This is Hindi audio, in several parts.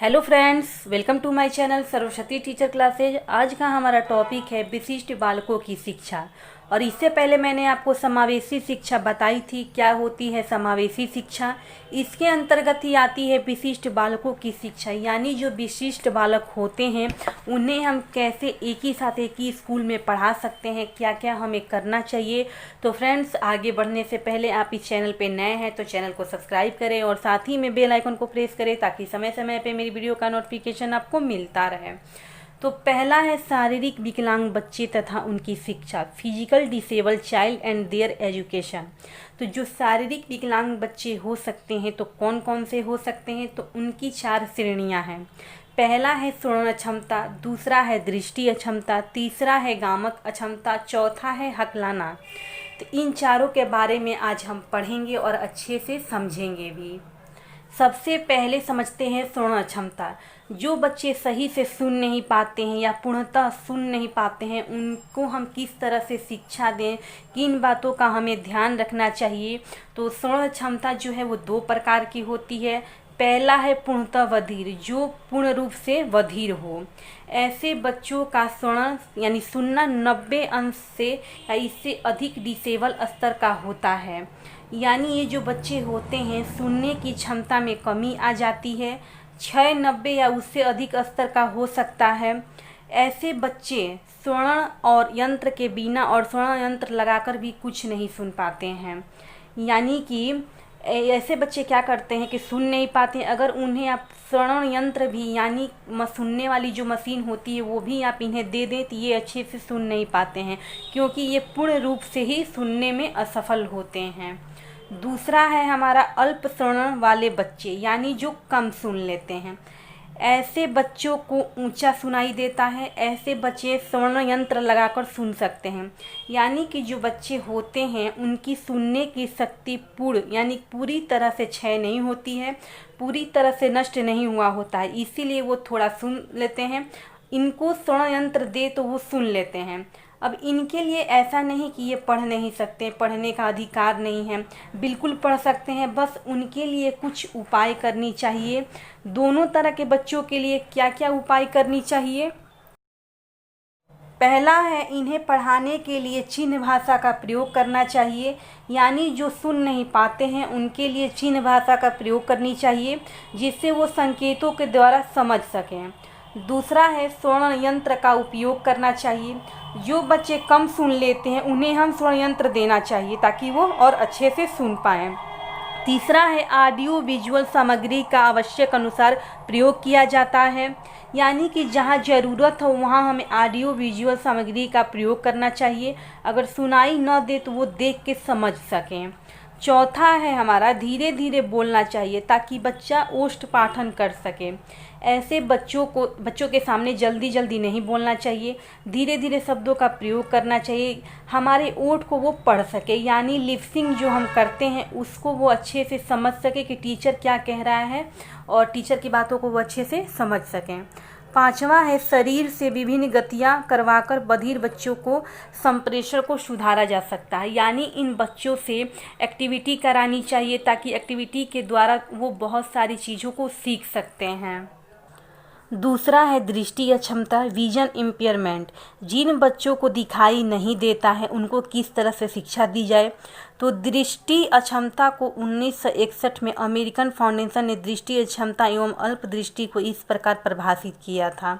Hello friends, welcome to my channel Saraswati teacher classes. आज का हमारा टॉपिक है विशिष्ट बालकों की शिक्षा। और इससे पहले मैंने आपको समावेशी शिक्षा बताई थी। क्या होती है समावेशी शिक्षा? इसके अंतर्गत ही आती है विशिष्ट बालकों की शिक्षा, यानी जो विशिष्ट बालक होते हैं उन्हें हम कैसे एक ही साथ एक ही स्कूल में पढ़ा सकते हैं, क्या क्या हमें करना चाहिए। तो फ्रेंड्स, आगे बढ़ने से पहले आप इस चैनल पे नए हैं तो चैनल को सब्सक्राइब करें और साथ ही में बेल आइकन को प्रेस करें ताकि समय समय पे मेरी वीडियो का नोटिफिकेशन आपको मिलता रहे। तो पहला है शारीरिक विकलांग बच्चे तथा उनकी शिक्षा, physical disable child and there education. तो जो शारीरिक विकलांग बच्चे हो सकते हैं तो कौन कौन से हो सकते हैं, तो उनकी 4 श्रेणियां हैं। पहला है श्रवण अक्षमता, दूसरा है दृष्टि अक्षमता, तीसरा है गामक अक्षमता, चौथा है हकलाना। तो इन चारों के बारे में आज हम पढ़ेंगे और अच्छे से समझेंगे भी। सबसे पहले समझते हैं श्रवण अक्षमता। जो बच्चे सही से सुन नहीं पाते हैं या पूर्णतः सुन नहीं पाते हैं, उनको हम किस तरह से शिक्षा दें, किन बातों का हमें ध्यान रखना चाहिए। तो श्रवण क्षमता जो है वो 2 प्रकार की होती है। पहला है पूर्णतः बधिर, जो पूर्ण रूप से बधिर हो। ऐसे बच्चों का श्रवण यानी सुनना 90 अंश से या इससे अधिक डिसेबल स्तर का होता है। यानी ये जो बच्चे होते हैं सुनने की क्षमता में कमी आ जाती है, 90 या उससे अधिक स्तर का हो सकता है। ऐसे बच्चे श्रवण और यंत्र के बिना और श्रवण यंत्र लगाकर भी कुछ नहीं सुन पाते हैं। यानी कि ऐसे बच्चे क्या करते हैं कि सुन नहीं पाते हैं। अगर उन्हें आप श्रवण यंत्र भी यानी सुनने वाली जो मशीन होती है वो भी आप इन्हें दे दें तो ये अच्छे से सुन नहीं पाते हैं, क्योंकि ये पूर्ण रूप से ही सुनने में असफल होते हैं। दूसरा है हमारा अल्प श्रवण वाले बच्चे, यानी जो कम सुन लेते हैं। ऐसे बच्चों को ऊंचा सुनाई देता है। ऐसे बच्चे श्रवण यंत्र लगाकर सुन सकते हैं। यानी कि जो बच्चे होते हैं उनकी सुनने की शक्ति पूर्ण यानी पूरी तरह से क्षय नहीं होती है, पूरी तरह से नष्ट नहीं हुआ होता है, इसीलिए वो थोड़ा सुन लेते हैं। इनको श्रवण यंत्र दे तो वो सुन लेते हैं। अब इनके लिए ऐसा नहीं कि ये पढ़ नहीं सकते, पढ़ने का अधिकार नहीं है, बिल्कुल पढ़ सकते हैं। बस उनके लिए कुछ उपाय करनी चाहिए। दोनों तरह के बच्चों के लिए क्या क्या उपाय करनी चाहिए? पहला है इन्हें पढ़ाने के लिए चिन्ह भाषा का प्रयोग करना चाहिए। यानी जो सुन नहीं पाते हैं उनके लिए चिन्ह भाषा का प्रयोग करनी चाहिए, जिससे वो संकेतों के द्वारा समझ सकें। दूसरा है श्रवण यंत्र का उपयोग करना चाहिए। जो बच्चे कम सुन लेते हैं उन्हें हम श्रवण यंत्र देना चाहिए ताकि वो और अच्छे से सुन पाएँ। तीसरा है ऑडियो विजुअल सामग्री का आवश्यक अनुसार प्रयोग किया जाता है। यानी कि जहाँ ज़रूरत हो वहाँ हमें ऑडियो विजुअल सामग्री का प्रयोग करना चाहिए। अगर सुनाई न दे तो वो देख के समझ सकें। चौथा है हमारा धीरे धीरे बोलना चाहिए ताकि बच्चा ओष्ठ पाठन कर सके। ऐसे बच्चों के सामने जल्दी जल्दी नहीं बोलना चाहिए, धीरे धीरे शब्दों का प्रयोग करना चाहिए। हमारे ओठ को वो पढ़ सके, यानी लिपसिंग जो हम करते हैं उसको वो अच्छे से समझ सके कि टीचर क्या कह रहा है और टीचर की बातों को वो अच्छे से समझ सकें। पांचवा है शरीर से विभिन्न गतियां करवाकर बधिर बच्चों को संप्रेषण को सुधारा जा सकता है। यानी इन बच्चों से एक्टिविटी करानी चाहिए ताकि एक्टिविटी के द्वारा वो बहुत सारी चीज़ों को सीख सकते हैं। दूसरा है दृष्टि अक्षमता, विजन इम्पेयरमेंट। जिन बच्चों को दिखाई नहीं देता है उनको किस तरह से शिक्षा दी जाए। तो दृष्टि अक्षमता को 1961 में अमेरिकन फाउंडेशन ने दृष्टि अक्षमता एवं अल्प दृष्टि को इस प्रकार परिभाषित किया था।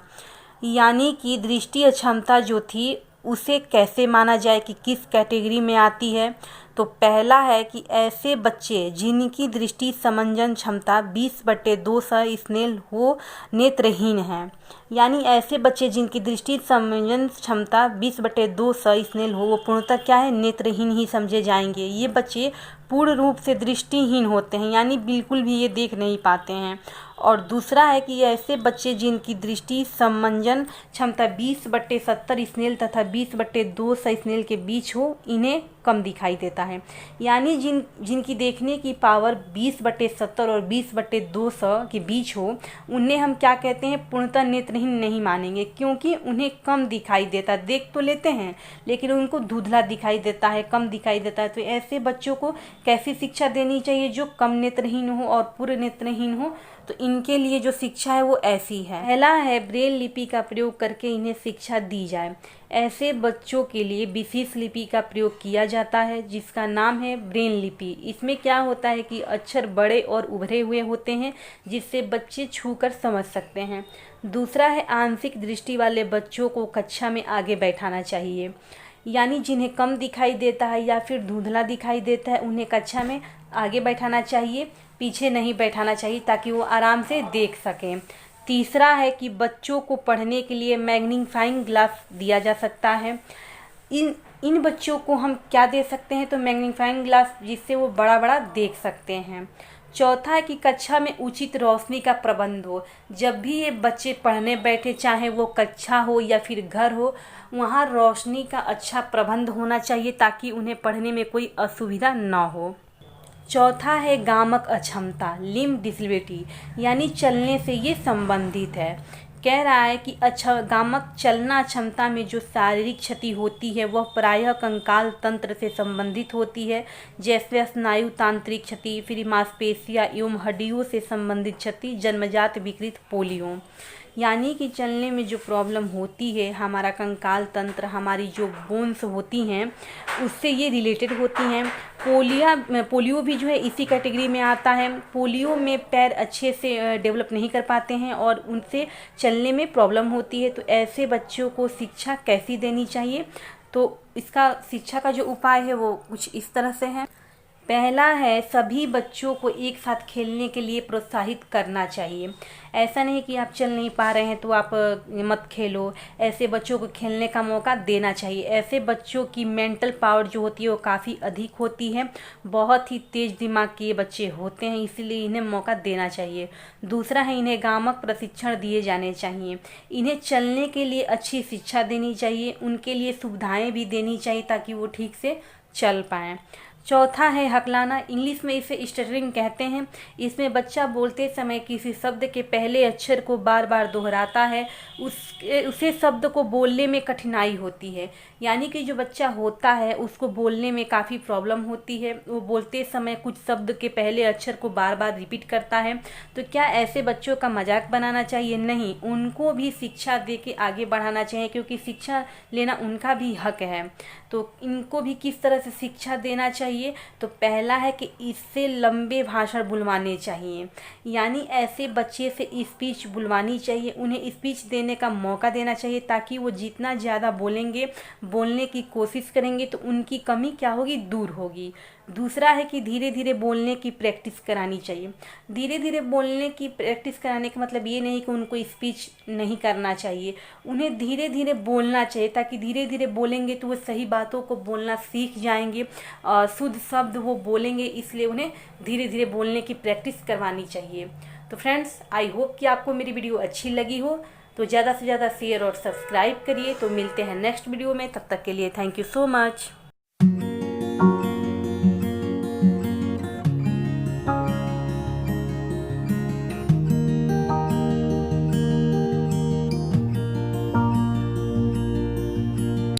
यानी कि दृष्टि अक्षमता जो थी उसे कैसे माना जाए कि किस कैटेगरी में आती है। तो पहला है कि ऐसे बच्चे जिनकी दृष्टि समंजन क्षमता 20/2 स्नेल हो नेत्रहीन हैं। यानी ऐसे बच्चे जिनकी दृष्टि समंजन क्षमता 20/2 स्नेल हो वो पूर्णतः क्या है, नेत्रहीन ही समझे जाएंगे। ये बच्चे पूर्ण रूप से दृष्टिहीन होते हैं, यानी बिल्कुल भी ये देख नहीं पाते हैं। और दूसरा है कि ऐसे बच्चे जिनकी दृष्टि समंजन क्षमता 20/70 स्नेल तथा 20/2 स्नेल के बीच हो, इन्हें कम दिखाई देता है। यानी जिनकी देखने की पावर 20/70 और 20/200 के बीच हो, उन्हें हम क्या कहते हैं, पूर्णतः नेत्रहीन नहीं मानेंगे, क्योंकि उन्हें कम दिखाई देता, देख तो लेते हैं लेकिन उनको धुंधला दिखाई देता है, कम दिखाई देता है। तो ऐसे बच्चों को कैसी शिक्षा देनी चाहिए, जो कम नेत्रहीन हो और पूर्ण नेत्रहीन हो। तो इनके लिए जो शिक्षा है वो ऐसी है। पहला है, ब्रेल लिपि का प्रयोग करके इन्हें शिक्षा दी जाए। ऐसे बच्चों के लिए विशेष लिपि का प्रयोग किया जाता है जिसका नाम है ब्रेल लिपि। इसमें क्या होता है कि अक्षर बड़े और उभरे हुए होते हैं जिससे बच्चे छूकर समझ सकते हैं। दूसरा है, आंशिक दृष्टि वाले बच्चों को कक्षा में आगे बैठाना चाहिए। यानी जिन्हें कम दिखाई देता है या फिर धुंधला दिखाई देता है, उन्हें कक्षा में आगे बैठाना चाहिए, पीछे नहीं बैठाना चाहिए, ताकि वो आराम से देख सकें। तीसरा है कि बच्चों को पढ़ने के लिए मैग्नीफाइंग ग्लास दिया जा सकता है। इन बच्चों को हम क्या दे सकते हैं, तो मैग्नीफाइंग ग्लास, जिससे वो बड़ा बड़ा देख सकते हैं। चौथा है कि कक्षा में उचित रोशनी का प्रबंध हो। जब भी ये बच्चे पढ़ने बैठे, चाहे वो कक्षा हो या फिर घर हो, वहाँ रोशनी का अच्छा प्रबंध होना चाहिए ताकि उन्हें पढ़ने में कोई असुविधा ना हो। चौथा है, गामक अक्षमता, लिम्ब डिसेबिलिटी, यानी चलने से ये संबंधित है। कह रहा है कि गामक चलना क्षमता में जो शारीरिक क्षति होती है वह प्रायः कंकाल तंत्र से संबंधित होती है, जैसे स्नायु तांत्रिक क्षति, फिर मांसपेशियाँ एवं हड्डियों से संबंधित क्षति, जन्मजात विकृत पोलियो। यानी कि चलने में जो प्रॉब्लम होती है, हमारा कंकाल तंत्र, हमारी जो बोन्स होती हैं, उससे ये रिलेटेड होती हैं। पोलियो भी जो है इसी कैटेगरी में आता है। पोलियो में पैर अच्छे से डेवलप नहीं कर पाते हैं और उनसे चलने में प्रॉब्लम होती है। तो ऐसे बच्चों को शिक्षा कैसी देनी चाहिए, तो इसका शिक्षा का जो उपाय है वो कुछ इस तरह से है। पहला है, सभी बच्चों को एक साथ खेलने के लिए प्रोत्साहित करना चाहिए। ऐसा नहीं कि आप चल नहीं पा रहे हैं तो आप मत खेलो, ऐसे बच्चों को खेलने का मौका देना चाहिए। ऐसे बच्चों की मेंटल पावर जो होती है वो काफ़ी अधिक होती है, बहुत ही तेज़ दिमाग के बच्चे होते हैं, इसीलिए इन्हें मौका देना चाहिए। दूसरा है, इन्हें गामक प्रशिक्षण दिए जाने चाहिए। इन्हें चलने के लिए अच्छी शिक्षा देनी चाहिए, उनके लिए सुविधाएँ भी देनी चाहिए ताकि वो ठीक से चल पाएँ। चौथा है, हकलाना, इंग्लिश में इसे स्टटरिंग कहते हैं। इसमें बच्चा बोलते समय किसी शब्द के पहले अक्षर को बार बार दोहराता है, उसे शब्द को बोलने में कठिनाई होती है। यानी कि जो बच्चा होता है उसको बोलने में काफ़ी प्रॉब्लम होती है, वो बोलते समय कुछ शब्द के पहले अक्षर को बार बार रिपीट करता है। तो क्या ऐसे बच्चों का मजाक बनाना चाहिए? नहीं, उनको भी शिक्षा दे के आगे बढ़ाना चाहिए, क्योंकि शिक्षा लेना उनका भी हक है। तो इनको भी किस तरह से शिक्षा देना चाहिए, तो पहला है कि इससे लंबे भाषण बुलवाने चाहिए। यानी ऐसे बच्चे से स्पीच बुलवानी चाहिए, उन्हें स्पीच देने का मौका देना चाहिए, ताकि वो जितना ज़्यादा बोलेंगे, बोलने की कोशिश करेंगे, तो उनकी कमी क्या होगी, दूर होगी। दूसरा है कि धीरे धीरे बोलने की प्रैक्टिस करानी चाहिए। धीरे धीरे बोलने की प्रैक्टिस कराने का मतलब ये नहीं कि उनको स्पीच नहीं करना चाहिए, उन्हें धीरे धीरे बोलना चाहिए, ताकि धीरे धीरे बोलेंगे तो वो सही बातों को बोलना सीख जाएंगे, शुद्ध शब्द वो बोलेंगे, इसलिए उन्हें धीरे धीरे बोलने की प्रैक्टिस करवानी चाहिए। तो फ्रेंड्स, आई होप कि आपको मेरी वीडियो अच्छी लगी हो, तो ज़्यादा से ज़्यादा शेयर और सब्सक्राइब करिए। तो मिलते हैं नेक्स्ट वीडियो में, तब तक के लिए थैंक यू सो मच।